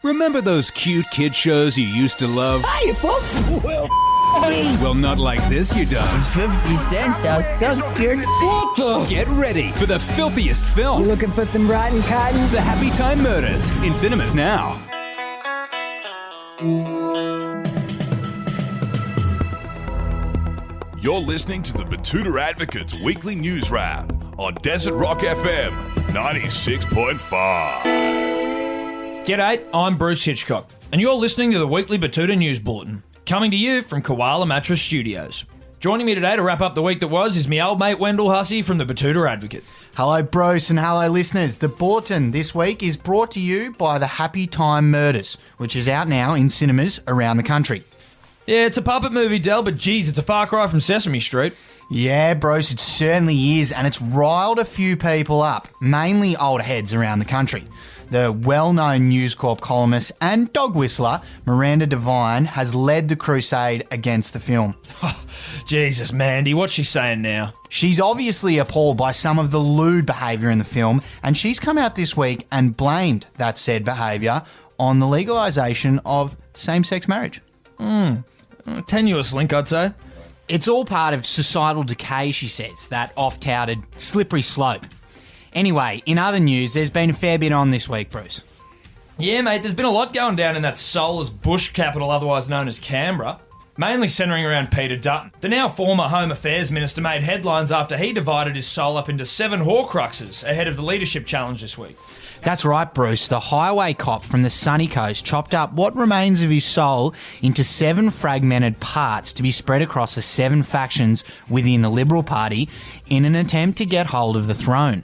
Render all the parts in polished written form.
Remember those cute kid shows you used to love? Hiya, folks. Well, not like this you don't. 50 cents, I'll suck your... What the? Get ready for the filthiest film. You looking for some rotten cotton? The Happy Time Murders, in cinemas now. You're listening to the Betoota Advocate's weekly news wrap on Desert Rock FM 96.5. G'day, I'm Bruce Hitchcock, and you're listening to the weekly Betoota News Bulletin, coming to you from Koala Mattress Studios. Joining me today to wrap up the week that was is my old mate Wendell Hussey from the Betoota Advocate. Hello, Bruce, and hello, listeners. The Bulletin this week is brought to you by the Happy Time Murders, which is out now in cinemas around the country. Yeah, it's a puppet movie, Del, but geez, it's a far cry from Sesame Street. Yeah, Bruce, it certainly is, and it's riled a few people up, mainly older heads around the country. The well-known News Corp columnist and dog whistler, Miranda Devine, has led the crusade against the film. Jesus, Mandy, what's she saying now? She's obviously appalled by some of the lewd behaviour in the film, and she's come out this week and blamed that said behaviour on the legalisation of same-sex marriage. Tenuous link, I'd say. It's all part of societal decay, she says, that oft-touted slippery slope. Anyway, in other news, there's been a fair bit on this week, Bruce. Yeah, mate, there's been a lot going down in that soulless bush capital otherwise known as Canberra, mainly centring around Peter Dutton. The now former Home Affairs Minister made headlines after he divided his soul up into 7 Horcruxes ahead of the leadership challenge this week. That's right, Bruce. The highway cop from the sunny coast chopped up what remains of his soul into 7 fragmented parts to be spread across the 7 factions within the Liberal Party in an attempt to get hold of the throne.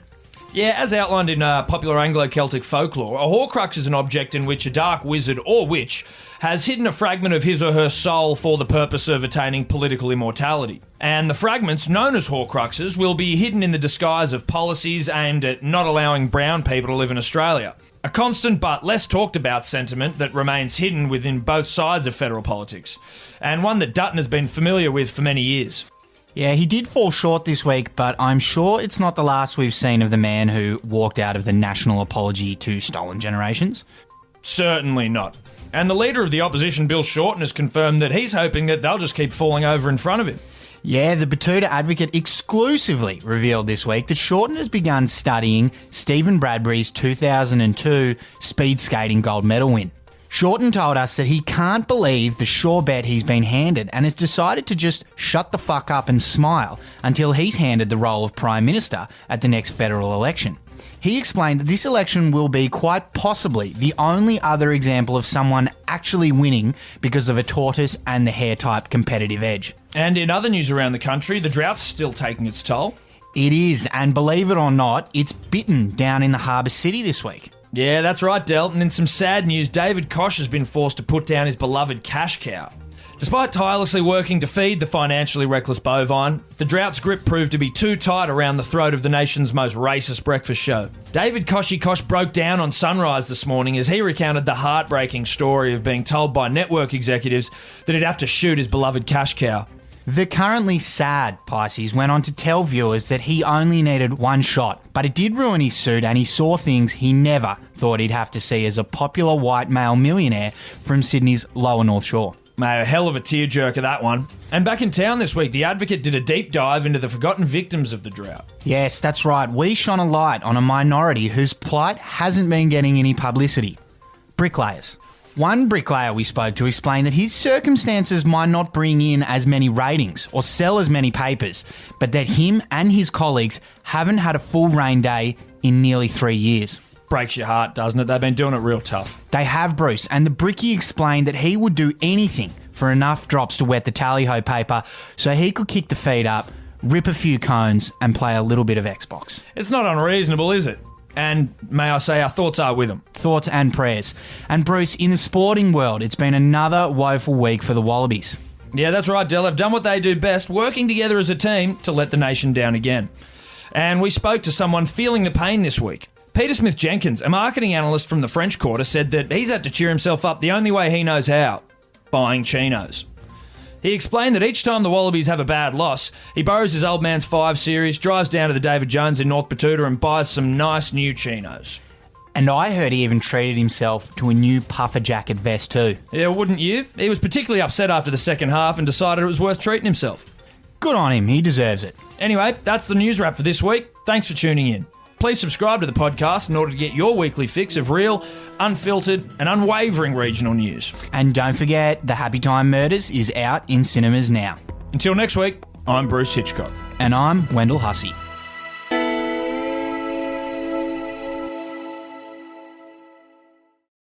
Yeah, as outlined in popular Anglo-Celtic folklore, a Horcrux is an object in which a dark wizard or witch has hidden a fragment of his or her soul for the purpose of attaining political immortality. And the fragments, known as Horcruxes, will be hidden in the disguise of policies aimed at not allowing brown people to live in Australia. A constant but less talked about sentiment that remains hidden within both sides of federal politics, and one that Dutton has been familiar with for many years. Yeah, he did fall short this week, but I'm sure it's not the last we've seen of the man who walked out of the national apology to stolen generations. Certainly not. And the leader of the opposition, Bill Shorten, has confirmed that he's hoping that they'll just keep falling over in front of him. Yeah, the Betoota Advocate exclusively revealed this week that Shorten has begun studying Stephen Bradbury's 2002 speed skating gold medal win. Shorten told us that he can't believe the sure bet he's been handed and has decided to just shut the fuck up and smile until he's handed the role of Prime Minister at the next federal election. He explained that this election will be quite possibly the only other example of someone actually winning because of a tortoise and the hair type competitive edge. And in other news around the country, the drought's still taking its toll. It is, and believe it or not, it's bitten down in the Harbour City this week. Yeah, that's right, Del. And in some sad news, David Koch has been forced to put down his beloved cash cow. Despite tirelessly working to feed the financially reckless bovine, the drought's grip proved to be too tight around the throat of the nation's most racist breakfast show. David Koch broke down on Sunrise this morning as he recounted the heartbreaking story of being told by network executives that he'd have to shoot his beloved cash cow. The currently sad Pisces went on to tell viewers that he only needed one shot, but it did ruin his suit and he saw things he never thought he'd have to see as a popular white male millionaire from Sydney's lower North Shore. Mate, a hell of a tearjerker, that one. And back in town this week, the Advocate did a deep dive into the forgotten victims of the drought. Yes, that's right. We shone a light on a minority whose plight hasn't been getting any publicity. Bricklayers. One bricklayer we spoke to explained that his circumstances might not bring in as many ratings or sell as many papers, but that him and his colleagues haven't had a full rain day in nearly 3 years. Breaks your heart, doesn't it? They've been doing it real tough. They have, Bruce, and the brickie explained that he would do anything for enough drops to wet the tally-ho paper so he could kick the feet up, rip a few cones and play a little bit of Xbox. It's not unreasonable, is it? And may I say, our thoughts are with him. Thoughts and prayers. And Bruce, in the sporting world, it's been another woeful week for the Wallabies. Yeah, that's right, Del. They've done what they do best, working together as a team to let the nation down again. And we spoke to someone feeling the pain this week. Peter Smith-Jenkins, a marketing analyst from the French Quarter, said that he's had to cheer himself up the only way he knows how, buying chinos. He explained that each time the Wallabies have a bad loss, he borrows his old man's 5 Series, drives down to the David Jones in North Betoota and buys some nice new chinos. And I heard he even treated himself to a new puffer jacket vest too. Yeah, wouldn't you? He was particularly upset after the second half and decided it was worth treating himself. Good on him, he deserves it. Anyway, that's the news wrap for this week. Thanks for tuning in. Please subscribe to the podcast in order to get your weekly fix of real, unfiltered and unwavering regional news. And don't forget, The Happy Time Murders is out in cinemas now. Until next week, I'm Bruce Hitchcock. And I'm Wendell Hussey.